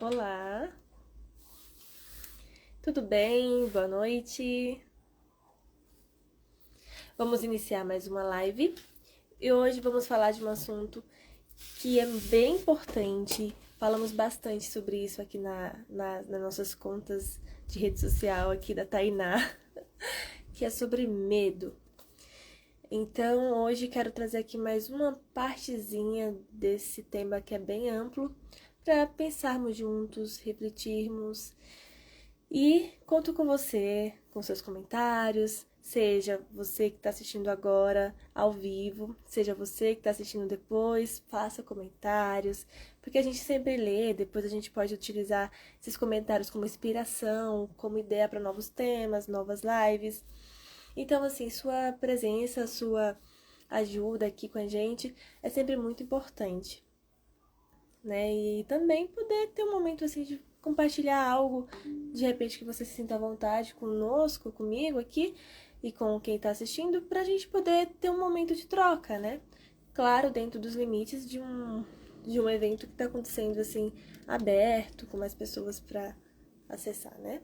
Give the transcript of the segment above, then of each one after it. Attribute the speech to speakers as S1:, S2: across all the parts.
S1: Olá, tudo bem? Boa noite. Vamos iniciar mais uma live e hoje vamos falar de um assunto que é bem importante. Falamos bastante sobre isso aqui nas nossas contas de rede social aqui da Tainá, que é sobre medo. Então, hoje quero trazer aqui mais uma partezinha desse tema que é bem amplo para pensarmos juntos, refletirmos. E conto com você, com seus comentários, seja você que está assistindo agora ao vivo, seja você que está assistindo depois, faça comentários, porque a gente sempre lê, depois a gente pode utilizar esses comentários como inspiração, como ideia para novos temas, novas lives. Então, assim, sua presença, sua ajuda aqui com a gente é sempre muito importante, né? E também poder ter um momento assim de compartilhar algo, de repente que você se sinta à vontade conosco, comigo aqui e com quem está assistindo, para a gente poder ter um momento de troca, né? Claro, dentro dos limites de um evento que está acontecendo assim, aberto, com mais pessoas para acessar, né?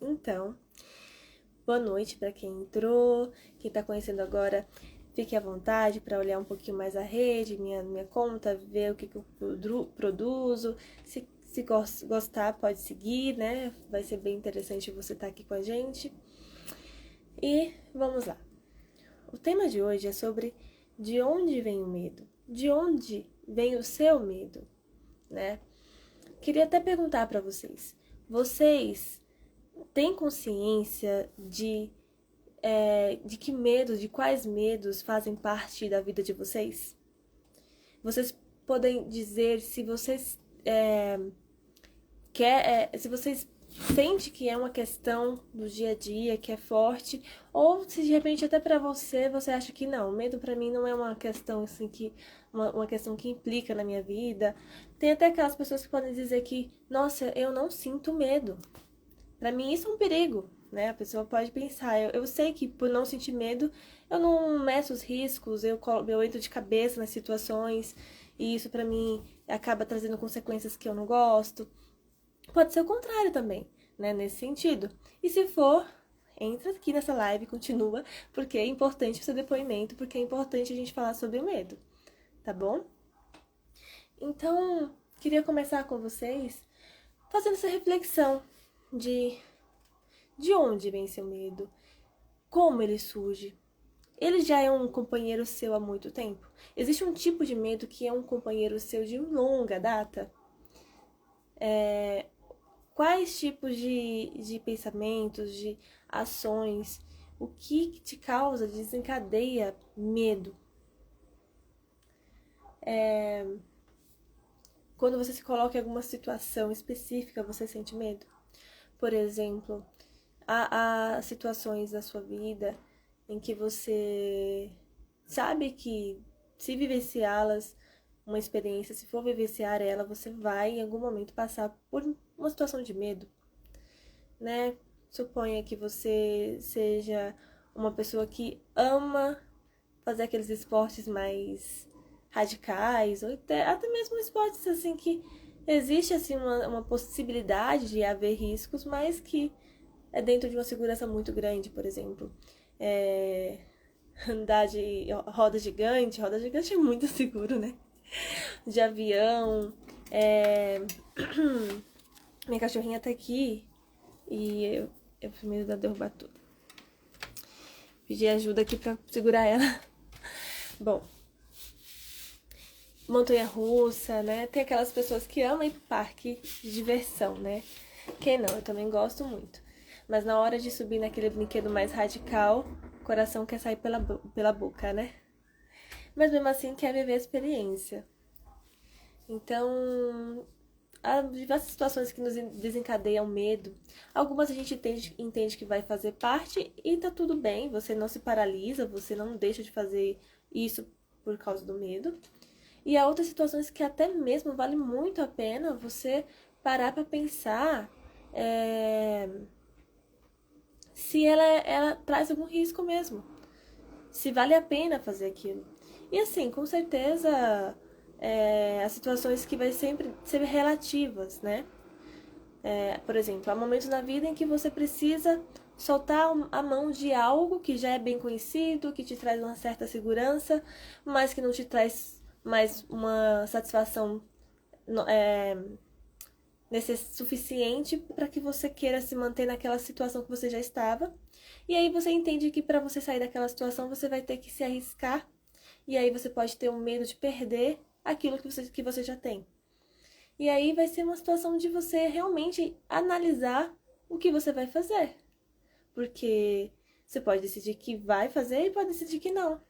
S1: Então, boa noite para quem entrou, quem está conhecendo agora. Fique à vontade para olhar um pouquinho mais a rede, minha conta, ver o que eu produzo. Se gostar, pode seguir, né? Vai ser bem interessante você estar aqui com a gente. E vamos lá. O tema de hoje é sobre de onde vem o medo. De onde vem o seu medo, né? Queria até perguntar para vocês. Vocês têm consciência de que medos, de quais medos fazem parte da vida de vocês? Vocês podem dizer se vocês se vocês sentem que é uma questão do dia a dia, que é forte, ou se de repente até para você acha que não, medo para mim não é uma questão assim que uma questão que implica na minha vida. Tem até aquelas pessoas que podem dizer que, nossa, eu não sinto medo. Para mim isso é um perigo, né? A pessoa pode pensar, eu sei que por não sentir medo, eu não meço os riscos, eu entro de cabeça nas situações, e isso para mim acaba trazendo consequências que eu não gosto. Pode ser o contrário também, né? Nesse sentido. E se for, entra aqui nessa live, continua, porque é importante o seu depoimento, porque é importante a gente falar sobre o medo, tá bom? Então, queria começar com vocês fazendo essa reflexão de onde vem seu medo, como ele surge. Ele já é um companheiro seu há muito tempo? Existe um tipo de medo que é um companheiro seu de longa data? Quais tipos de pensamentos, de ações, o que te causa, desencadeia medo? Quando você se coloca em alguma situação específica, você sente medo? Por exemplo, há situações da sua vida em que você sabe que se vivenciá-las, uma experiência, se for vivenciar ela, você vai em algum momento passar por uma situação de medo, né? Suponha que você seja uma pessoa que ama fazer aqueles esportes mais radicais, ou até mesmo esportes assim que existe assim uma possibilidade de haver riscos, mas que é dentro de uma segurança muito grande, por exemplo. Andar de roda gigante é muito seguro, né? De avião. Minha cachorrinha tá aqui e eu primeiro da derrubar tudo. Pedi ajuda aqui pra segurar ela. Bom, montanha-russa, né? Tem aquelas pessoas que amam ir pro parque de diversão, né? Quem não? Eu também gosto muito. Mas na hora de subir naquele brinquedo mais radical, o coração quer sair pela boca, né? Mas mesmo assim quer viver a experiência. Então, há diversas situações que nos desencadeiam medo. Algumas a gente entende que vai fazer parte e tá tudo bem, você não se paralisa, você não deixa de fazer isso por causa do medo. E há outras situações que até mesmo vale muito a pena você parar para pensar se ela traz algum risco mesmo, se vale a pena fazer aquilo. E assim, com certeza as situações que vai sempre ser relativas, né? Por exemplo, há momentos na vida em que você precisa soltar a mão de algo que já é bem conhecido, que te traz uma certa segurança, mas que não te traz mais uma satisfação suficiente para que você queira se manter naquela situação que você já estava. E aí você entende que para você sair daquela situação você vai ter que se arriscar, e aí você pode ter um medo de perder aquilo que você já tem. E aí vai ser uma situação de você realmente analisar o que você vai fazer. Porque você pode decidir que vai fazer e pode decidir que não.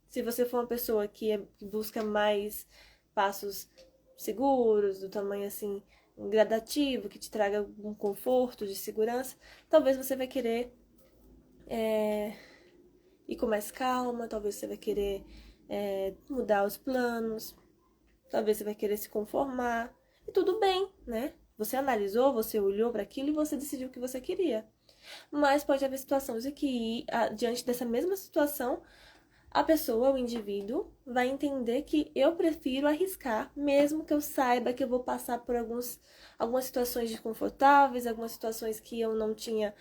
S1: Se você for uma pessoa que busca mais passos seguros, do tamanho assim, gradativo, que te traga um conforto, de segurança, talvez você vai querer ir com mais calma, talvez você vai querer mudar os planos, talvez você vai querer se conformar. E tudo bem, né? Você analisou, você olhou para aquilo e você decidiu o que você queria. Mas pode haver situações em que, diante dessa mesma situação, a pessoa, o indivíduo, vai entender que eu prefiro arriscar, mesmo que eu saiba que eu vou passar por algumas situações desconfortáveis, algumas situações que eu não tinha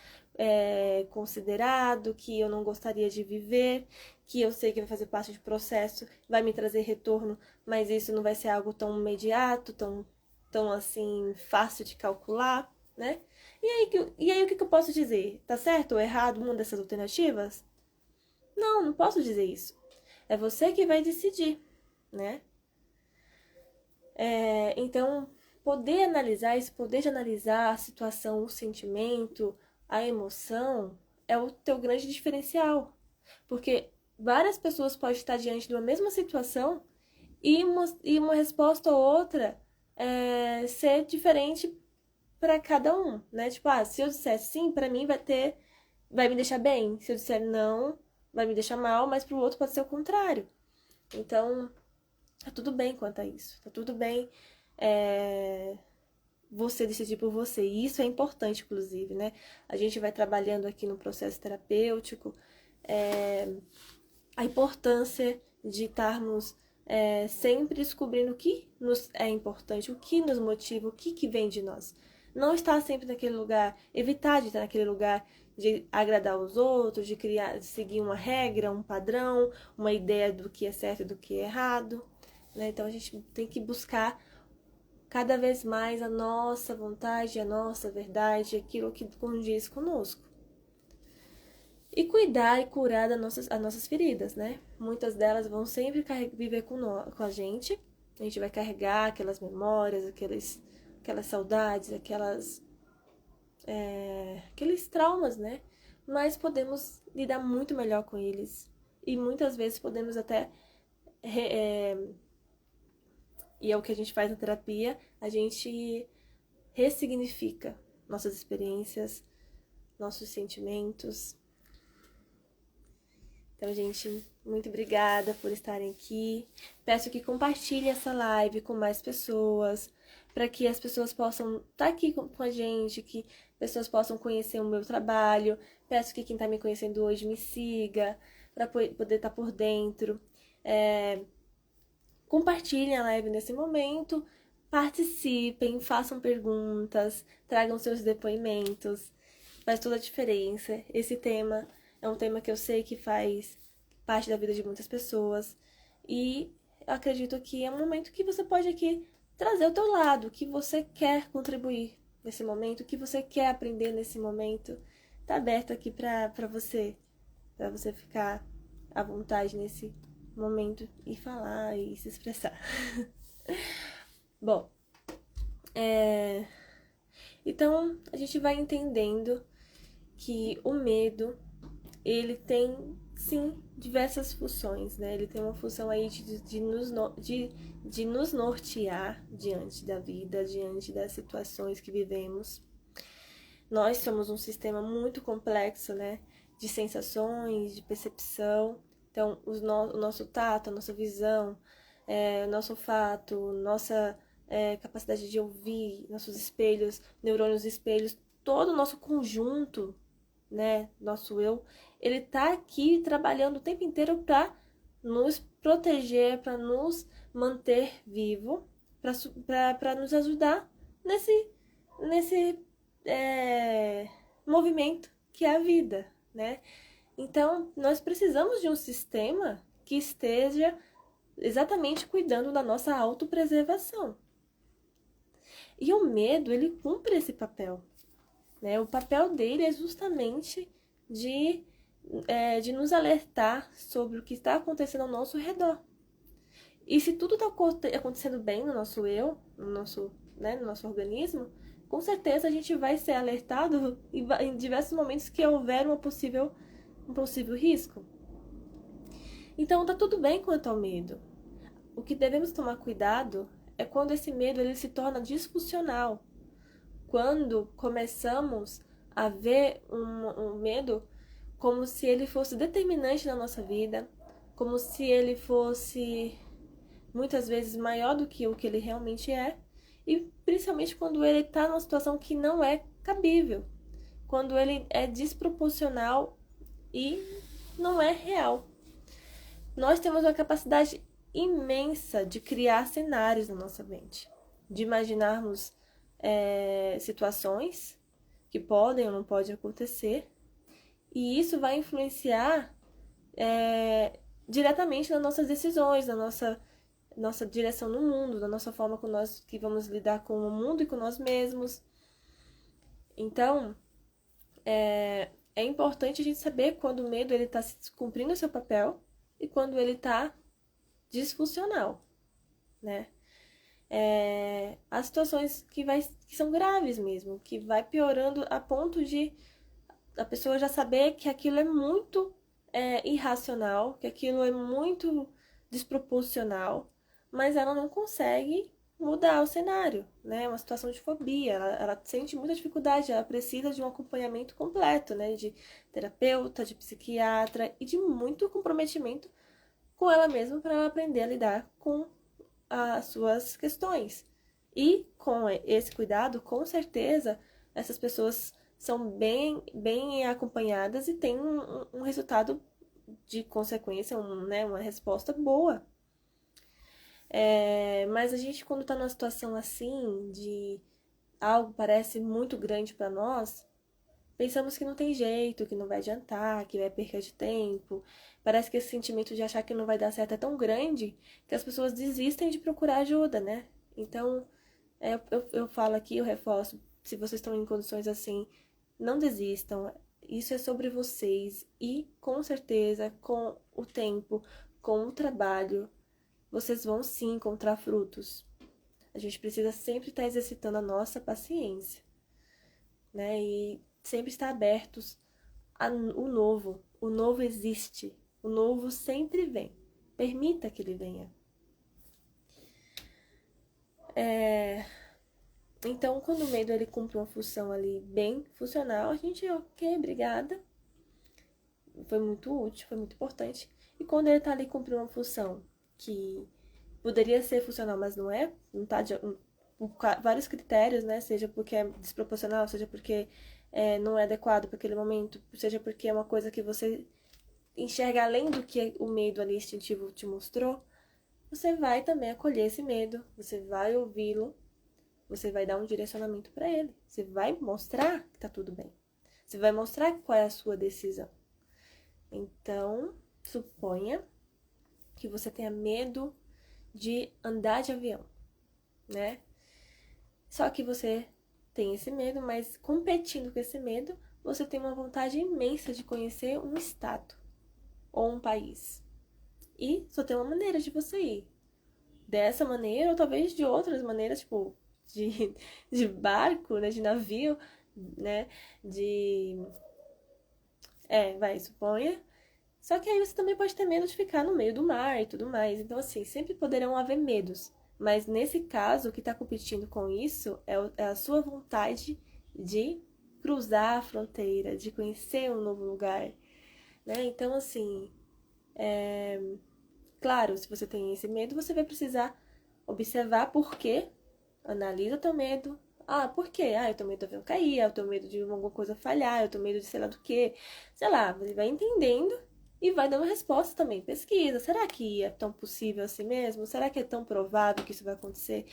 S1: considerado, que eu não gostaria de viver, que eu sei que vai fazer parte do processo, vai me trazer retorno, mas isso não vai ser algo tão imediato, tão assim, fácil de calcular, né? E aí o que eu posso dizer? Tá certo ou errado uma dessas alternativas? Não posso dizer isso. É você que vai decidir, né? Então, poder analisar esse poder de analisar a situação, o sentimento, a emoção, é o teu grande diferencial. Porque várias pessoas podem estar diante de uma mesma situação e uma resposta ou outra ser diferente para cada um, né? Tipo, se eu disser sim, para mim vai me deixar bem. Se eu disser não, vai me deixar mal, mas pro outro pode ser o contrário. Então, tá tudo bem quanto a isso. Tá tudo bem você decidir por você. E isso é importante, inclusive, né? A gente vai trabalhando aqui no processo terapêutico a importância de estarmos sempre descobrindo o que nos é importante, o que nos motiva, o que vem de nós. Não estar sempre naquele lugar, evitar de estar naquele lugar de agradar os outros, de seguir uma regra, um padrão, uma ideia do que é certo e do que é errado, né? Então a gente tem que buscar cada vez mais a nossa vontade, a nossa verdade, aquilo que condiz conosco. E cuidar e curar as nossas feridas, né? Muitas delas vão sempre viver com a gente vai carregar aquelas memórias, aquelas saudades, aqueles traumas, né? Mas podemos lidar muito melhor com eles. E muitas vezes podemos até. E é o que a gente faz na terapia, a gente ressignifica nossas experiências, nossos sentimentos. Então, gente, muito obrigada por estarem aqui. Peço que compartilhem essa live com mais pessoas, para que as pessoas possam estar aqui com a gente, que pessoas possam conhecer o meu trabalho. Peço que quem está me conhecendo hoje me siga, para poder estar por dentro. Compartilhem a live nesse momento, participem, façam perguntas, tragam seus depoimentos. Faz toda a diferença. Esse tema é um tema que eu sei que faz parte da vida de muitas pessoas. E eu acredito que é um momento que você pode aqui trazer o teu lado, o que você quer contribuir nesse momento, o que você quer aprender nesse momento. Tá aberto aqui para você ficar à vontade nesse momento e falar e se expressar. Bom, então a gente vai entendendo que o medo, ele tem, sim, diversas funções, né? Ele tem uma função aí de nos nortear diante da vida, diante das situações que vivemos. Nós somos um sistema muito complexo, né? De sensações, de percepção. Então, o nosso tato, a nossa visão, o nosso olfato, nossa capacidade de ouvir, nossos espelhos, neurônios espelhos, todo o nosso conjunto, né, nosso eu, ele tá aqui trabalhando o tempo inteiro para nos proteger, para nos manter vivo, para nos ajudar nesse movimento que é a vida, né? Então, nós precisamos de um sistema que esteja exatamente cuidando da nossa autopreservação. E o medo, ele cumpre esse papel, né? O papel dele é justamente de nos alertar sobre o que está acontecendo ao nosso redor. E se tudo está acontecendo bem no nosso no nosso organismo, com certeza a gente vai ser alertado em diversos momentos que houver um possível risco. Então tá tudo bem quanto ao medo. O que devemos tomar cuidado é quando esse medo ele se torna disfuncional. Quando começamos a ver um medo como se ele fosse determinante na nossa vida, como se ele fosse muitas vezes maior do que o que ele realmente é, e principalmente quando ele está numa situação que não é cabível, quando ele é desproporcional e não é real. Nós temos uma capacidade imensa de criar cenários na nossa mente, de imaginarmos situações que podem ou não podem acontecer, e isso vai influenciar diretamente nas nossas decisões, na nossa direção no mundo, da nossa forma que vamos lidar com o mundo e com nós mesmos. Então, é importante a gente saber quando o medo está cumprindo o seu papel e quando ele está disfuncional, né? Há situações que são graves mesmo, que vai piorando a ponto de a pessoa já saber que aquilo é muito irracional, que aquilo é muito desproporcional, mas ela não consegue mudar o cenário, né? É uma situação de fobia, ela sente muita dificuldade, ela precisa de um acompanhamento completo, né? De terapeuta, de psiquiatra e de muito comprometimento com ela mesma para ela aprender a lidar com as suas questões. E com esse cuidado, com certeza, essas pessoas são bem acompanhadas e têm um resultado de consequência, uma resposta boa. Mas a gente, quando está numa situação assim, de algo parece muito grande para nós, pensamos que não tem jeito, que não vai adiantar, que é perca de tempo. Parece que esse sentimento de achar que não vai dar certo é tão grande que as pessoas desistem de procurar ajuda, né? Então, eu falo aqui, eu reforço, se vocês estão em condições assim, não desistam. Isso é sobre vocês e, com certeza, com o tempo, com o trabalho, vocês vão sim encontrar frutos. A gente precisa sempre estar exercitando a nossa paciência, né? E sempre estar abertos ao novo. O novo existe. O novo sempre vem. Permita que ele venha. Então, quando o medo ele cumpre uma função ali bem funcional, a gente, ok, obrigada. Foi muito útil, foi muito importante. E quando ele tá ali cumprindo uma função que poderia ser funcional, mas não tá vários critérios, né? Seja porque é desproporcional, seja porque não é adequado para aquele momento, seja porque é uma coisa que você enxerga além do que o medo ali instintivo te mostrou, você vai também acolher esse medo, você vai ouvi-lo, você vai dar um direcionamento para ele, você vai mostrar que tá tudo bem, você vai mostrar qual é a sua decisão. Então, suponha que você tenha medo de andar de avião, né? Só que você tem esse medo, mas competindo com esse medo, você tem uma vontade imensa de conhecer um estado ou um país. E só tem uma maneira de você ir. Dessa maneira, ou talvez de outras maneiras, tipo, de barco, né? De navio, né? Suponha. Só que aí você também pode ter medo de ficar no meio do mar e tudo mais. Então, assim, sempre poderão haver medos. Mas nesse caso, o que está competindo com isso é a sua vontade de cruzar a fronteira, de conhecer um novo lugar, né? Então, assim, claro, se você tem esse medo, você vai precisar observar por quê, analisa teu medo. Ah, por quê? Ah, eu tenho medo do avião cair, eu tenho medo de alguma coisa falhar, eu tenho medo de sei lá do quê. Sei lá, você vai entendendo e vai dando resposta também. Pesquisa, será que é tão possível assim mesmo? Será que é tão provável que isso vai acontecer?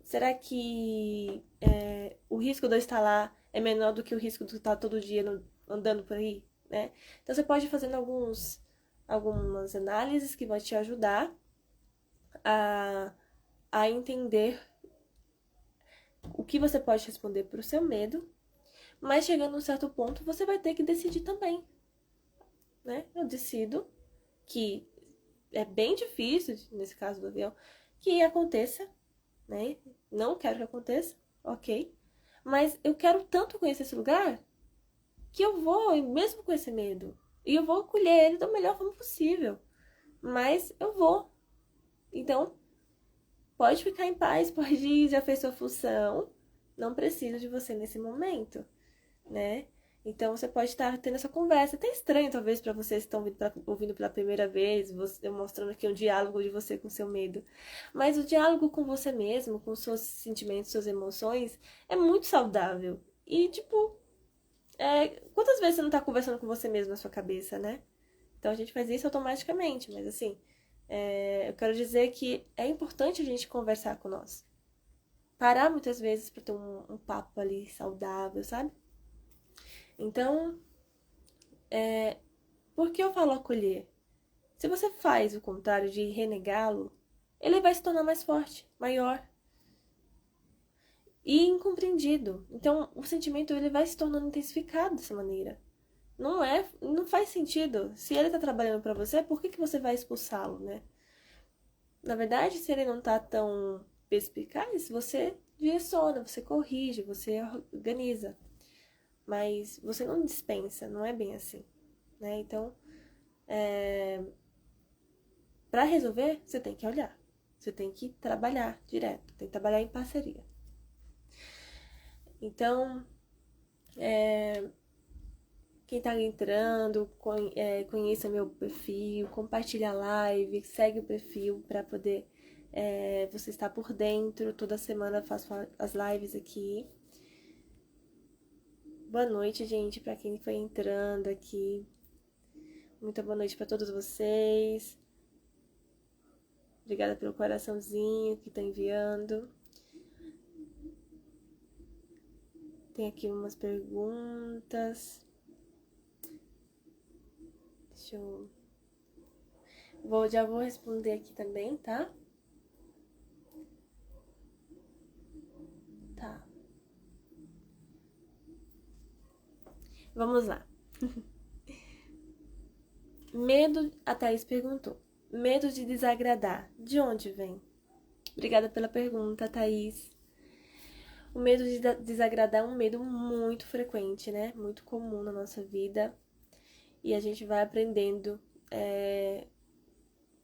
S1: Será que o risco de eu estar lá é menor do que o risco de eu estar todo dia andando por aí, né? Então você pode ir fazendo algumas análises que vão te ajudar a, a entender o que você pode responder para o seu medo, mas chegando a um certo ponto você vai ter que decidir também, né? Eu decido que é bem difícil, nesse caso do avião, que aconteça, né? Não quero que aconteça, ok. Mas eu quero tanto conhecer esse lugar que eu vou, mesmo com esse medo. E eu vou acolher ele da melhor forma possível. Mas eu vou. Então, pode ficar em paz, pode ir, já fez sua função. Não preciso de você nesse momento, né? Então, você pode estar tendo essa conversa. Até estranho, talvez, para vocês que estão ouvindo pela primeira vez, você, eu mostrando aqui um diálogo de você com seu medo. Mas o diálogo com você mesmo, com seus sentimentos, suas emoções, é muito saudável. E, tipo, quantas vezes você não tá conversando com você mesmo na sua cabeça, né? Então, a gente faz isso automaticamente. Mas, assim, eu quero dizer que é importante a gente conversar com nós. Parar muitas vezes para ter um papo ali saudável, sabe? Então, por que eu falo acolher? Se você faz o contrário de renegá-lo, ele vai se tornar mais forte, maior e incompreendido. Então, o sentimento ele vai se tornando intensificado dessa maneira. Não faz sentido. Se ele está trabalhando para você, por que você vai expulsá-lo, né? Na verdade, se ele não está tão perspicaz, você direciona, você corrige, você organiza. Mas você não dispensa, não é bem assim, né? Então, para resolver, você tem que olhar. Você tem que trabalhar direto, tem que trabalhar em parceria. Então, quem tá entrando, conheça meu perfil, compartilha a live, segue o perfil para poder você estar por dentro. Toda semana eu faço as lives aqui. Boa noite, gente, para quem foi entrando aqui. Muita boa noite para todos vocês. Obrigada pelo coraçãozinho que tá enviando. Tem aqui umas perguntas. Deixa eu... Já vou responder aqui também, tá? Tá. Vamos lá. Medo, a Thaís perguntou. Medo de desagradar, de onde vem? Obrigada pela pergunta, Thaís. O medo de desagradar é um medo muito frequente, né? Muito comum na nossa vida. E a gente vai aprendendo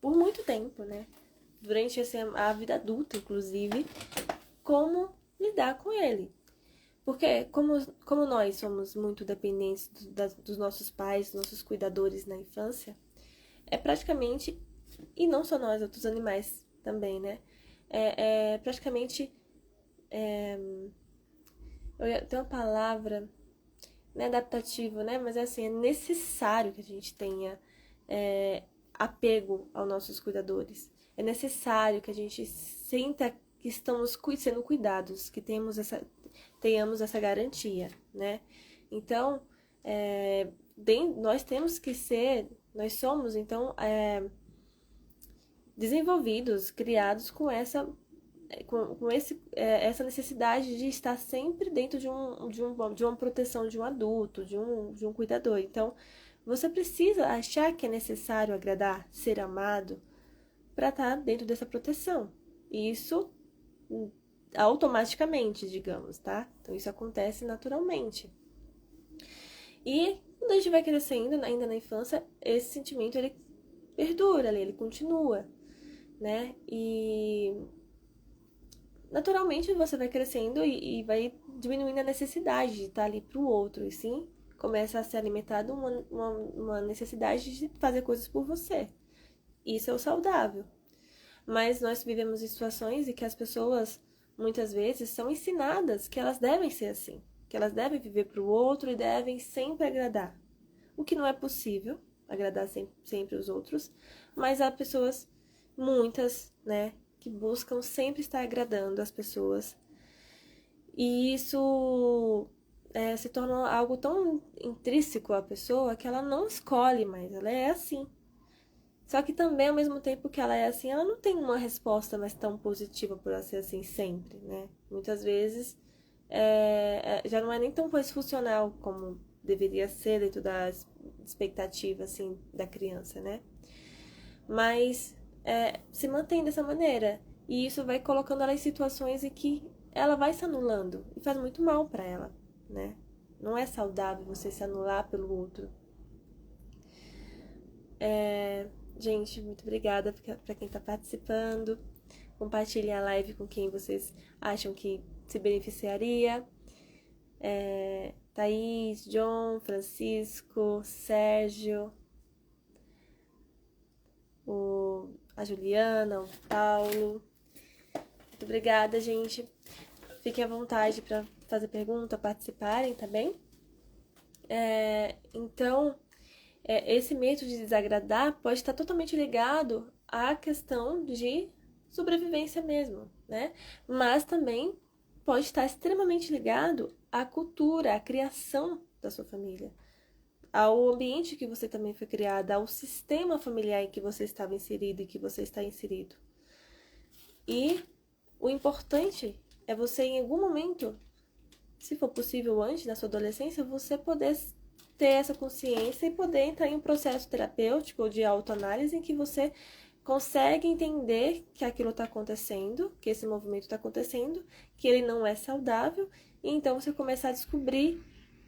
S1: por muito tempo, né? Durante a vida adulta, inclusive, como lidar com ele. Porque como nós somos muito dependentes dos nossos pais, dos nossos cuidadores na infância, é praticamente, e não só nós, outros animais também, né? Praticamente, tem uma palavra, não é adaptativo, né? Mas assim, é necessário que a gente tenha apego aos nossos cuidadores. É necessário que a gente sinta que estamos sendo cuidados, que tenhamos essa garantia, né? Então, nós temos que nós somos, então, desenvolvidos, criados com essa necessidade de estar sempre dentro de uma proteção de um adulto, de um cuidador. Então, você precisa achar que é necessário agradar, ser amado, para estar dentro dessa proteção. E isso automaticamente, digamos, tá? Então, isso acontece naturalmente. E quando a gente vai crescendo, ainda na infância, esse sentimento, ele perdura, ele continua, né? E naturalmente você vai crescendo e vai diminuindo a necessidade de estar ali pro outro, e sim começa a ser alimentado uma necessidade de fazer coisas por você. Isso é o saudável. Mas nós vivemos em situações em que as pessoas, muitas vezes, são ensinadas que elas devem ser assim, que elas devem viver pro outro e devem sempre agradar. O que não é possível, agradar sempre os outros, mas há pessoas, muitas, né, que buscam sempre estar agradando as pessoas. E isso se torna algo tão intrínseco à pessoa que ela não escolhe mais, ela é assim. Só que também, ao mesmo tempo que ela é assim, ela não tem uma resposta mais tão positiva por ela ser assim sempre, né? Muitas vezes já não é nem tão mais funcional como deveria ser dentro da expectativa, assim, da criança, né? Mas se mantém dessa maneira. E isso vai colocando ela em situações em que ela vai se anulando. E faz muito mal pra ela, né? Não é saudável você se anular pelo outro. Gente, muito obrigada pra quem tá participando. Compartilhem a live com quem vocês acham que se beneficiaria. Thaís, John, Francisco, Sérgio, a Juliana, o Paulo. Muito obrigada, gente. Fiquem à vontade para fazer pergunta, participarem, tá bem? Então, esse medo de desagradar pode estar totalmente ligado à questão de sobrevivência mesmo, né? Mas também pode estar extremamente ligado à cultura, à criação da sua família, ao ambiente que você também foi criada, ao sistema familiar em que você estava inserido e que você está inserido. E o importante é você, em algum momento, se for possível antes da sua adolescência, você poder ter essa consciência e poder entrar em um processo terapêutico ou de autoanálise em que você consegue entender que aquilo está acontecendo, que esse movimento está acontecendo, que ele não é saudável, e então você começar a descobrir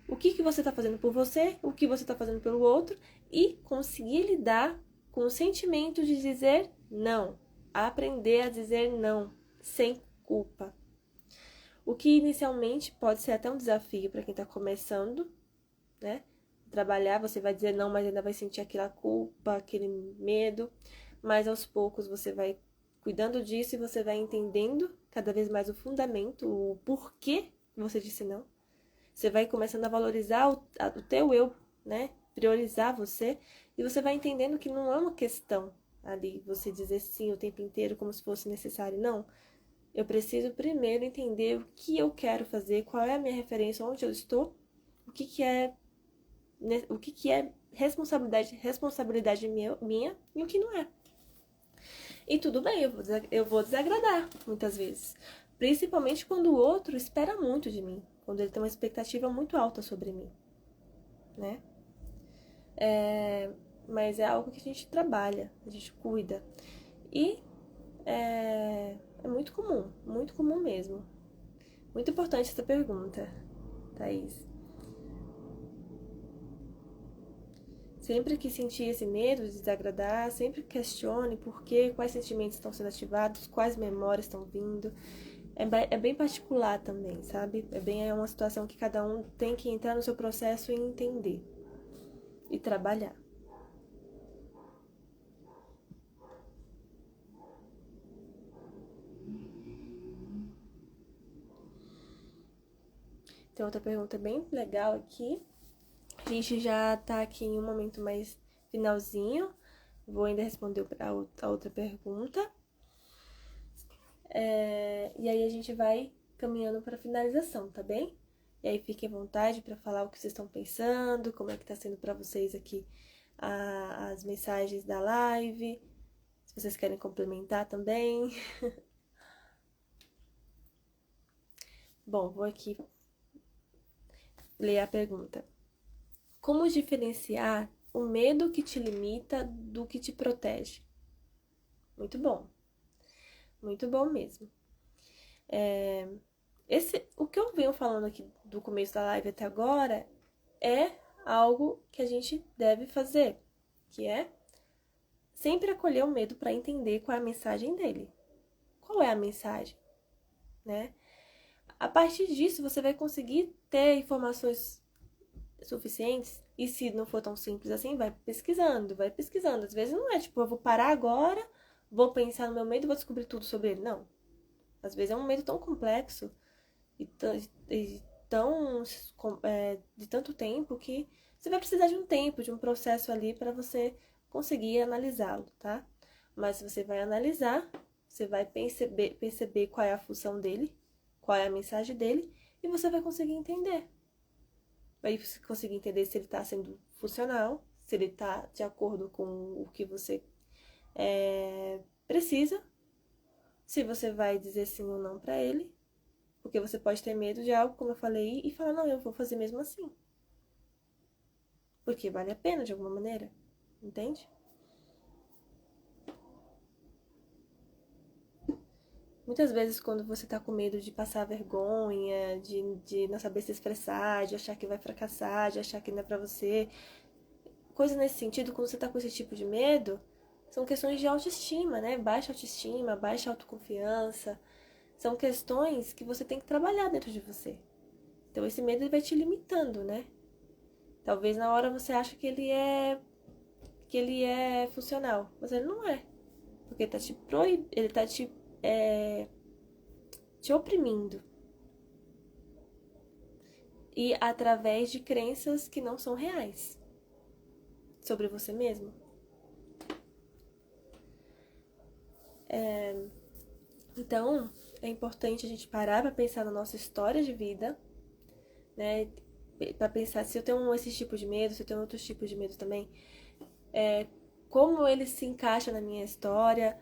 S1: o que você está fazendo por você, o que você está fazendo pelo outro, e conseguir lidar com o sentimento de dizer não. Aprender a dizer não, sem culpa. O que inicialmente pode ser até um desafio para quem está começando, né? Trabalhar, você vai dizer não, mas ainda vai sentir aquela culpa, aquele medo. Mas aos poucos você vai cuidando disso e você vai entendendo cada vez mais o fundamento, o porquê você disse não. Você vai começando a valorizar o teu eu, né? Priorizar você. E você vai entendendo que não é uma questão ali você dizer sim o tempo inteiro como se fosse necessário. Não. Eu preciso primeiro entender o que eu quero fazer, qual é a minha referência, onde eu estou, o que é responsabilidade minha e o que não é. E tudo bem, eu vou desagradar muitas vezes. Principalmente quando o outro espera muito de mim. Quando ele tem uma expectativa muito alta sobre mim, né? Mas é algo que a gente trabalha, a gente cuida. E é muito comum mesmo. Muito importante essa pergunta, Thaís. Sempre que sentir esse medo de desagradar, sempre questione por quê, quais sentimentos estão sendo ativados, quais memórias estão vindo. É bem particular também, sabe? É uma situação que cada um tem que entrar no seu processo e entender. E trabalhar. Tem outra pergunta bem legal aqui. A gente já tá aqui em um momento mais finalzinho. Vou ainda responder a outra pergunta. E aí a gente vai caminhando para finalização, tá bem? E aí fiquem à vontade para falar o que vocês estão pensando, como é que tá sendo para vocês aqui as mensagens da live. Se vocês querem complementar também. Bom, vou aqui ler a pergunta. Como diferenciar o medo que te limita do que te protege? Muito bom. Muito bom mesmo. O que eu venho falando aqui do começo da live até agora é algo que a gente deve fazer, que é sempre acolher o medo para entender qual é a mensagem dele. Qual é a mensagem, né? A partir disso, você vai conseguir ter informações suficientes, e se não for tão simples assim, vai pesquisando, vai pesquisando. Às vezes não é tipo, eu vou parar agora, vou pensar no meu medo e vou descobrir tudo sobre ele. Não. Às vezes é um medo tão complexo e tão de tanto tempo que Você vai precisar de um tempo, de um processo ali para você conseguir analisá-lo, tá? Mas se você vai analisar, você vai perceber qual é a função dele, qual é a mensagem dele, e você vai conseguir entender. Vai conseguir entender se ele está sendo funcional, se ele está de acordo com o que você precisa, se você vai dizer sim ou não para ele, porque você pode ter medo de algo, como eu falei, e falar, não, eu vou fazer mesmo assim. Porque vale a pena de alguma maneira, entende? Muitas vezes, quando você tá com medo de passar vergonha, de não saber se expressar, de achar que vai fracassar, de achar que não é pra você, coisa nesse sentido, quando você tá com esse tipo de medo, são questões de autoestima, né? Baixa autoestima, baixa autoconfiança. São questões que você tem que trabalhar dentro de você. Então, esse medo ele vai te limitando, né? Talvez na hora você ache que ele é funcional, mas ele não é. Porque ele tá ele tá te oprimindo. E através de crenças que não são reais sobre você mesmo. Então, é importante a gente parar para pensar na nossa história de vida, né? Para pensar se eu tenho esse tipo de medo, se eu tenho outros tipos de medo também, como ele se encaixa na minha história,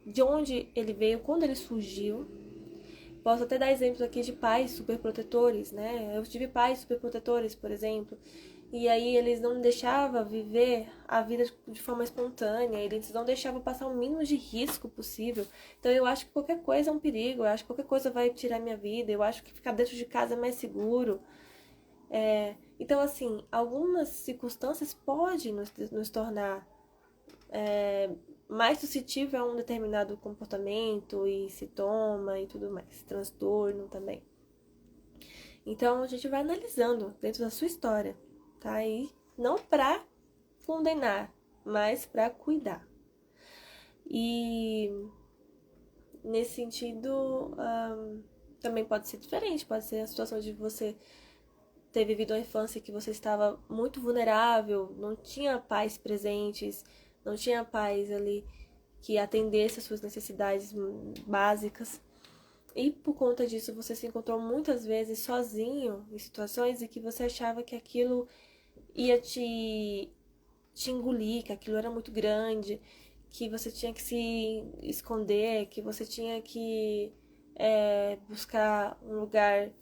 S1: de onde ele veio, quando ele surgiu. Posso até dar exemplos aqui de pais superprotetores, né? Eu tive pais superprotetores, por exemplo, e aí eles não me deixavam viver a vida de forma espontânea, eles não deixavam passar o mínimo de risco possível. Então eu acho que qualquer coisa é um perigo, eu acho que qualquer coisa vai tirar minha vida, eu acho que ficar dentro de casa é mais seguro. Então, assim, algumas circunstâncias podem nos tornar mais suscetível a um determinado comportamento e sintoma e tudo mais, transtorno também. Então a gente vai analisando dentro da sua história, tá? E não pra condenar, mas pra cuidar. E nesse sentido, também pode ser diferente, pode ser a situação de você ter vivido uma infância que você estava muito vulnerável, não tinha pais presentes, não tinha pais ali que atendesse às suas necessidades básicas. E por conta disso você se encontrou muitas vezes sozinho em situações em que você achava que aquilo ia te engolir, que aquilo era muito grande, que você tinha que se esconder, que você tinha que buscar um lugar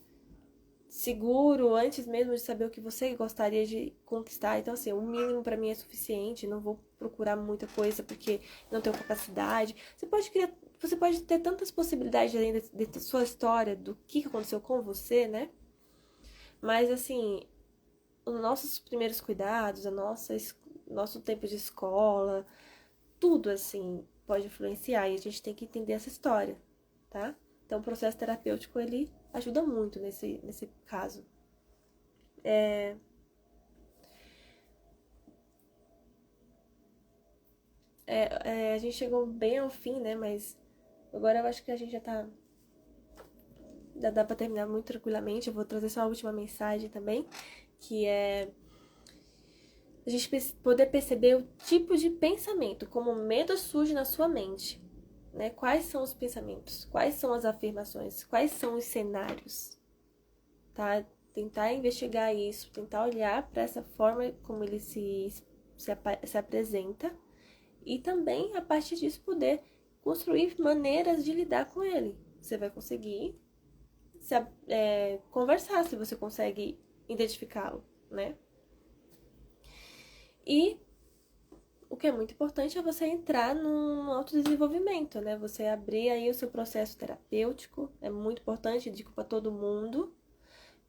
S1: seguro antes mesmo de saber o que você gostaria de conquistar. Então, assim, o mínimo para mim é suficiente, não vou procurar muita coisa porque não tenho capacidade. Você pode ter tantas possibilidades ainda de sua história, do que aconteceu com você, né? Mas, assim, os nossos primeiros cuidados, nosso tempo de escola, tudo, assim, pode influenciar e a gente tem que entender essa história, tá? Então, o processo terapêutico, ele ajuda muito nesse caso. A gente chegou bem ao fim, né? Mas agora eu acho que a gente já dá pra terminar muito tranquilamente. Eu vou trazer só a última mensagem também, que é a gente poder perceber o tipo de pensamento, como o medo surge na sua mente, né? Quais são os pensamentos? Quais são as afirmações? Quais são os cenários? Tá? Tentar investigar isso, tentar olhar para essa forma como ele se apresenta e também, a partir disso, poder construir maneiras de lidar com ele. Você vai conseguir conversar, se você consegue identificá-lo, né? E o que é muito importante é você entrar num autodesenvolvimento, né? Você abrir aí o seu processo terapêutico, é muito importante, digo para todo mundo,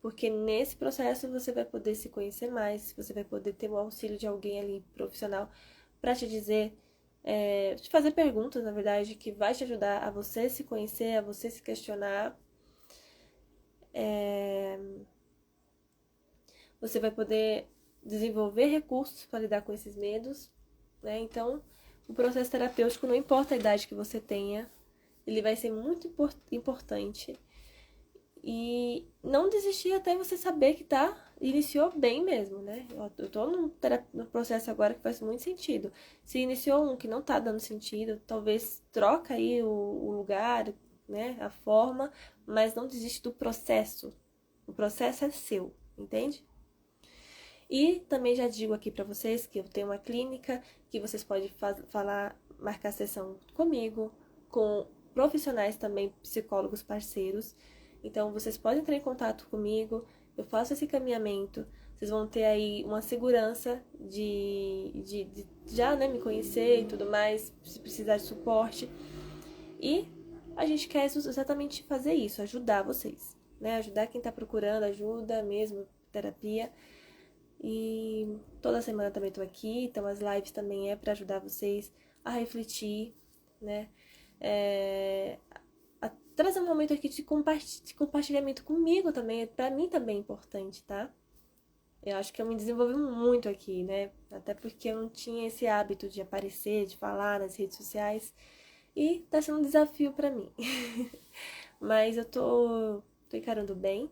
S1: porque nesse processo você vai poder se conhecer mais, você vai poder ter o auxílio de alguém ali profissional para te dizer, te fazer perguntas, na verdade, que vai te ajudar a você se conhecer, a você se questionar. Você vai poder desenvolver recursos para lidar com esses medos, né? Então, o processo terapêutico, não importa a idade que você tenha, ele vai ser muito importante. E não desistir até você saber que tá iniciou bem mesmo, né? Eu tô no processo agora que faz muito sentido. Se iniciou um que não tá dando sentido, talvez troca aí o lugar, né? A forma, mas não desiste do processo. O processo é seu, entende? E também já digo aqui pra vocês que eu tenho uma clínica que vocês podem falar, marcar sessão comigo, com profissionais também, psicólogos parceiros. Então, vocês podem entrar em contato comigo, eu faço esse caminhamento, vocês vão ter aí uma segurança de já, né, me conhecer e tudo mais, se precisar de suporte. E a gente quer exatamente fazer isso, ajudar vocês, né? Ajudar quem tá procurando ajuda mesmo, terapia. E toda semana também tô aqui, então as lives também é para ajudar vocês a refletir, né? A trazer um momento aqui de compartilhamento comigo também, para mim também é importante, tá? Eu acho que eu me desenvolvi muito aqui, né? Até porque eu não tinha esse hábito de aparecer, de falar nas redes sociais. E tá sendo um desafio pra mim. Mas eu tô encarando bem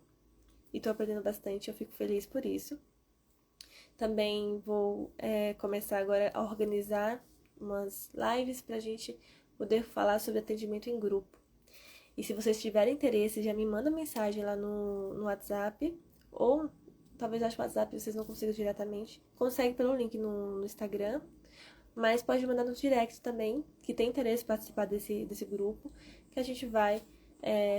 S1: e tô aprendendo bastante, eu fico feliz por isso. Também vou começar agora a organizar umas lives pra gente poder falar sobre atendimento em grupo. E se vocês tiverem interesse, já me manda mensagem lá no WhatsApp, ou talvez acho que o WhatsApp vocês não consigam diretamente. Consegue pelo link no Instagram, mas pode mandar no direct também, que tem interesse em participar desse grupo, que a gente vai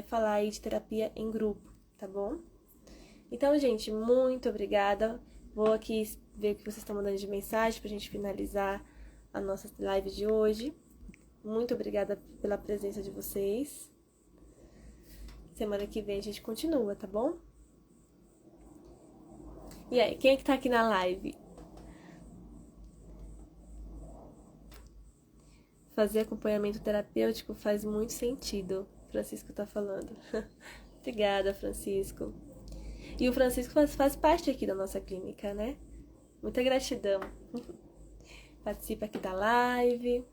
S1: falar aí de terapia em grupo, tá bom? Então, gente, muito obrigada. Vou aqui ver o que vocês estão mandando de mensagem pra gente finalizar a nossa live de hoje. Muito obrigada pela presença de vocês. Semana que vem a gente continua, tá bom? E aí, quem é que tá aqui na live? Fazer acompanhamento terapêutico faz muito sentido, Francisco tá falando. Obrigada, Francisco. E o Francisco faz parte aqui da nossa clínica, né? Muita gratidão. Participa aqui da live.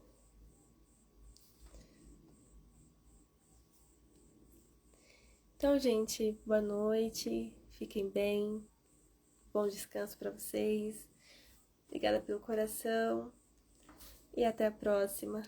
S1: Então, gente, boa noite. Fiquem bem. Bom descanso para vocês. Obrigada pelo coração. E até a próxima.